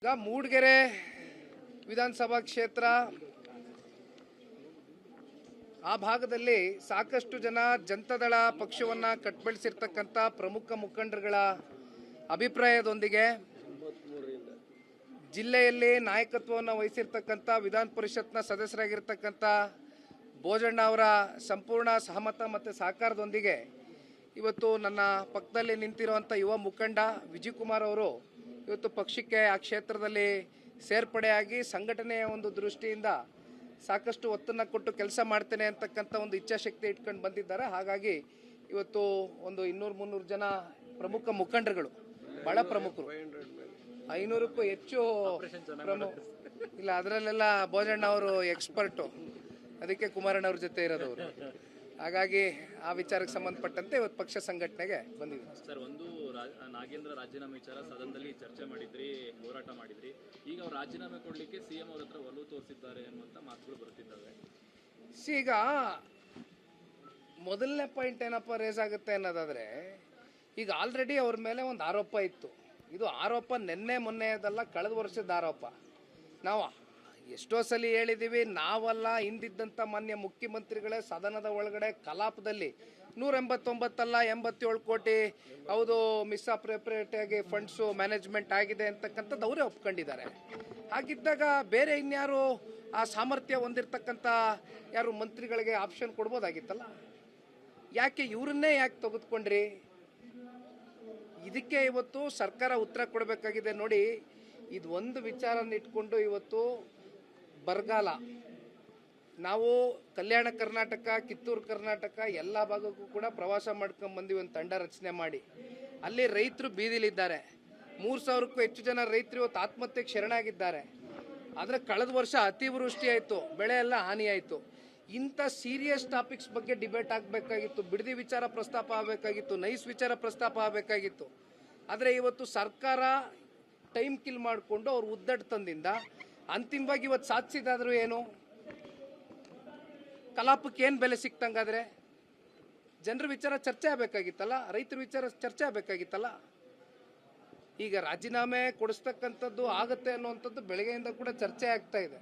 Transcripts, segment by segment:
ಈಗ ಮೂಡಿಗೆರೆ ವಿಧಾನಸಭಾ ಕ್ಷೇತ್ರ ಆ ಭಾಗದಲ್ಲಿ ಸಾಕಷ್ಟು ಜನ ಜನತಾದಳ ಪಕ್ಷವನ್ನ ಕಟ್ಬೆಳೆಸಿರ್ತಕ್ಕಂಥ ಪ್ರಮುಖ ಮುಖಂಡರುಗಳ ಅಭಿಪ್ರಾಯದೊಂದಿಗೆ ಜಿಲ್ಲೆಯಲ್ಲಿ ನಾಯಕತ್ವವನ್ನು ವಹಿಸಿರ್ತಕ್ಕಂಥ ವಿಧಾನ ಪರಿಷತ್ನ ಸದಸ್ಯರಾಗಿರ್ತಕ್ಕಂಥ ಬೋಜಣ್ಣ ಅವರ ಸಂಪೂರ್ಣ ಸಹಮತ ಮತ್ತು ಸಹಕಾರದೊಂದಿಗೆ ಇವತ್ತು ನನ್ನ ಪಕ್ಕದಲ್ಲಿ ನಿಂತಿರುವಂಥ ಯುವ ಮುಖಂಡ ವಿಜಯ್ ಕುಮಾರ್ ಅವರು ಇವತ್ತು ಪಕ್ಷಕ್ಕೆ ಆ ಕ್ಷೇತ್ರದಲ್ಲಿ ಸೇರ್ಪಡೆಯಾಗಿ ಸಂಘಟನೆಯ ಒಂದು ದೃಷ್ಟಿಯಿಂದ ಸಾಕಷ್ಟು ಒತ್ತನ್ನು ಕೊಟ್ಟು ಕೆಲಸ ಮಾಡ್ತೇನೆ ಅಂತಕ್ಕಂಥ ಒಂದು ಇಚ್ಛಾಶಕ್ತಿ ಇಟ್ಕೊಂಡು ಬಂದಿದ್ದಾರೆ. ಹಾಗಾಗಿ ಇವತ್ತು ಒಂದು 200-300 ಜನ ಪ್ರಮುಖ ಮುಖಂಡರುಗಳು, ಬಹಳ ಪ್ರಮುಖರು, 500ಕ್ಕೂ ಹೆಚ್ಚು ಇಲ್ಲ, ಅದರಲ್ಲೆಲ್ಲ ಬೋಜಣ್ಣ ಅವರು ಎಕ್ಸ್ಪರ್ಟು, ಅದಕ್ಕೆ ಕುಮಾರಣ್ಣ ಅವ್ರ ಜೊತೆ ಇರೋದವರು. ಹಾಗಾಗಿ ಆ ವಿಚಾರಕ್ಕೆ ಸಂಬಂಧಪಟ್ಟಂತೆ ಇವತ್ತು ಪಕ್ಷ ಸಂಘಟನೆಗೆ ಬಂದಿದೆ. ಸರ್, ಒಂದು ನಾಗೇಂದ್ರ ರಾಜೀನಾಮೆ ವಿಚಾರ ಸದನದಲ್ಲಿ ಚರ್ಚೆ ಮಾಡಿದ್ರಿ, ಹೋರಾಟ ಮಾಡಿದ್ರಿ. ಈಗ ಅವ್ರು ರಾಜೀನಾಮೆ ಕೊಡಲಿಕ್ಕೆ ಸಿಎಂ ಅವ್ರ ಹತ್ರ ಒಲವು ತೋರಿಸಿದ್ದಾರೆ ಅನ್ನುವಂಥ ಮಾತುಗಳು ಬರ್ತಿದ್ದಾವೆ. ಈಗ ಮೊದಲನೇ ಪಾಯಿಂಟ್ ಏನಪ್ಪ ರೇಸ್ ಆಗುತ್ತೆ ಅನ್ನೋದಾದ್ರೆ, ಈಗ ಆಲ್ರೆಡಿ ಅವ್ರ ಮೇಲೆ ಒಂದು ಆರೋಪ ಇತ್ತು. ಇದು ಆರೋಪ ನಿನ್ನೆ ಮೊನ್ನೆದಲ್ಲ, ಕಳೆದ ವರ್ಷದ ಆರೋಪ. ನಾವು ಎಷ್ಟೋ ಸಲ ಹೇಳಿದ್ದೀವಿ, ನಾವಲ್ಲ, ಹಿಂದಿದ್ದಂಥ ಮಾನ್ಯ ಮುಖ್ಯಮಂತ್ರಿಗಳೇ ಸದನದ ಒಳಗಡೆ ಕಲಾಪದಲ್ಲಿ 189 ಅಲ್ಲ 87 ಕೋಟಿ ಹೌದು ಮಿಸ್ಅಪ್ರೋಪ್ರಿಯೇಟಾಗಿ ಫಂಡ್ಸು ಮ್ಯಾನೇಜ್ಮೆಂಟ್ ಆಗಿದೆ ಅಂತಕ್ಕಂಥದ್ದು ಅವರೇ ಒಪ್ಕೊಂಡಿದ್ದಾರೆ. ಹಾಗಿದ್ದಾಗ ಬೇರೆ ಇನ್ಯಾರು ಆ ಸಾಮರ್ಥ್ಯ ಹೊಂದಿರತಕ್ಕಂಥ ಯಾರು ಮಂತ್ರಿಗಳಿಗೆ ಆಪ್ಷನ್ ಕೊಡ್ಬೋದಾಗಿತ್ತಲ್ಲ, ಯಾಕೆ ಇವ್ರನ್ನೇ ಯಾಕೆ ತೆಗೆದುಕೊಂಡ್ರಿ? ಇದಕ್ಕೆ ಇವತ್ತು ಸರ್ಕಾರ ಉತ್ತರ ಕೊಡಬೇಕಾಗಿದೆ. ನೋಡಿ, ಇದು ಒಂದು ವಿಚಾರನ ಇಟ್ಕೊಂಡು ಇವತ್ತು ಬರಗಾಲ, ನಾವು ಕಲ್ಯಾಣ ಕರ್ನಾಟಕ, ಕಿತ್ತೂರು ಕರ್ನಾಟಕ ಎಲ್ಲ ಭಾಗಕ್ಕೂ ಕೂಡ ಪ್ರವಾಸ ಮಾಡ್ಕೊಂಡು ಬಂದಿವಿ, ಒಂದು ತಂಡ ರಚನೆ ಮಾಡಿ. ಅಲ್ಲಿ ರೈತರು ಬೀದಿಲಿದ್ದಾರೆ, 3000ಕ್ಕೂ ಹೆಚ್ಚು ಜನ ರೈತರು ಇವತ್ತು ಆತ್ಮಹತ್ಯೆಗೆ ಶರಣಾಗಿದ್ದಾರೆ. ಆದರೆ ಕಳೆದ ವರ್ಷ ಅತಿವೃಷ್ಟಿ ಆಯಿತು, ಬೆಳೆ ಎಲ್ಲ ಹಾನಿ ಆಯಿತು. ಇಂಥ ಸೀರಿಯಸ್ ಟಾಪಿಕ್ಸ್ ಬಗ್ಗೆ ಡಿಬೇಟ್ ಆಗಬೇಕಾಗಿತ್ತು, ಬಿಡದಿ ವಿಚಾರ ಪ್ರಸ್ತಾಪ ಆಗಬೇಕಾಗಿತ್ತು, ನೈಸ್ ವಿಚಾರ ಪ್ರಸ್ತಾಪ ಆಗಬೇಕಾಗಿತ್ತು. ಆದರೆ ಇವತ್ತು ಸರ್ಕಾರ ಟೈಮ್ ಕಿಲ್ ಮಾಡಿಕೊಂಡು ಅವ್ರು ಉದ್ದಟತನದಿಂದ ಅಂತಿಮವಾಗಿ ಇವತ್ತು ಸಾಧಿಸಿದಾದ್ರೂ ಏನು? ಕಲಾಪಕ್ಕೆ ಏನು ಬೆಲೆ ಸಿಕ್ತಂಗಾದ್ರೆ? ಜನರ ವಿಚಾರ ಚರ್ಚೆ ಆಗಬೇಕಾಗಿತ್ತಲ್ಲ, ರೈತರ ವಿಚಾರ ಚರ್ಚೆ ಆಗಬೇಕಾಗಿತ್ತಲ್ಲ. ಈಗ ರಾಜೀನಾಮೆ ಕೊಡಿಸ್ತಕ್ಕಂಥದ್ದು ಆಗತ್ತೆ ಅನ್ನುವಂಥದ್ದು ಬೆಳಗ್ಗೆಯಿಂದ ಕೂಡ ಚರ್ಚೆ ಆಗ್ತಾ ಇದೆ.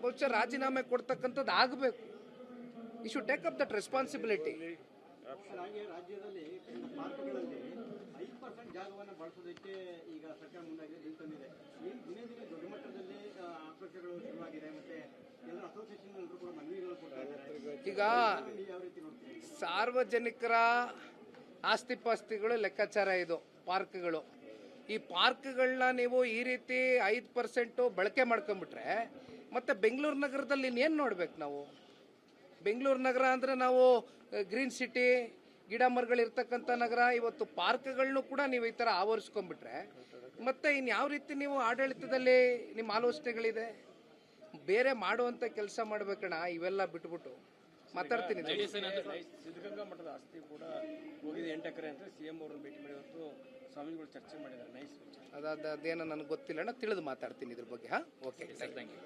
ಬಹುಶಃ ರಾಜೀನಾಮೆ ಕೊಡ್ತಕ್ಕಂಥದ್ದು ಆಗಬೇಕು. You should take up that responsibility. ರಾಜ್ಯದಲ್ಲಿ ಪಾರ್ಕ್ಗಳಲ್ಲಿ 5% ಜಾಗವನ್ನು ಬಳಸೋದಕ್ಕೆ ಈಗ ಸರ್ಕಾರ ಮುಂದಾಗಿದೆ, ನಿಂತಿದೆ. ದಿನೇ ದಿನೇ ದೊಡ್ಡ ಮಟ್ಟದಲ್ಲಿ ಆಕ್ರೋಶಗಳು ಶುರುವಾಗಿದೆ. ಮತ್ತೆ ಎಲ್ಲ ಅಸೋಸಿಯೇಷನ್ ಕೂಡ ಮನವಿಗಳು ಕೊಡ್ತಾ ಇದ್ದಾರೆ. ಈಗ ಸಾರ್ವಜನಿಕರ ಆಸ್ತಿಪಾಸ್ತಿಗಳು ಲೆಕ್ಕಾಚಾರ ಇದು ಪಾರ್ಕ್ಗಳು. ಈ ಪಾರ್ಕ್ಗಳನ್ನ ನೀವು ಈ ರೀತಿ 5% ಬಳಕೆ ಮಾಡ್ಕೊಂಡ್ಬಿಟ್ರೆ ಮತ್ತೆ ಬೆಂಗಳೂರು ನಗರದಲ್ಲಿ ಇನ್ನೇನು ನೋಡ್ಬೇಕು ನಾವು? ಬೆಂಗಳೂರು ನಗರ ಅಂದರೆ ನಾವು ಗ್ರೀನ್ ಸಿಟಿ, ಗಿಡ ಮರಗಳಿರ್ತಕ್ಕಂಥ ನಗರ. ಇವತ್ತು ಪಾರ್ಕ್ಗಳನ್ನು ಕೂಡ ನೀವು ಈ ಥರ ಆವರಿಸ್ಕೊಂಡ್ಬಿಟ್ರೆ ಮತ್ತೆ ಇನ್ಯಾವ ರೀತಿ ನೀವು ಆಡಳಿತದಲ್ಲಿ ನಿಮ್ಮ ಆಲೋಚನೆಗಳಿದೆ? ಬೇರೆ ಮಾಡುವಂಥ ಕೆಲಸ ಮಾಡ್ಬೇಕಣ್ಣ, ಇವೆಲ್ಲ ಬಿಟ್ಬಿಟ್ಟು ಮಾತಾಡ್ತೀನಿ. ಸಿದ್ಧಗಂಗಾ ಮಠದ ಆಸ್ತಿ ಕೂಡ ಹೋಗಿದೆ 8 ಎಕರೆ ಅಂತ ಸಿಎಂ ಅವರನ್ನು ಭೇಟಿ ಮಾಡಿ ಇವತ್ತು ಸ್ವಾಮಿಗಳು ಚರ್ಚೆ ಮಾಡಿದ್ದಾರೆ. ನೈಸ್ ವಿಚಾರ. ಅದೇನೋ ನನಗೆ ಗೊತ್ತಿಲ್ಲ ಅಣ್ಣ, ತಿಳಿದು ಮಾತಾಡ್ತೀನಿ ಇದ್ರ ಬಗ್ಗೆ. Okay, thank you.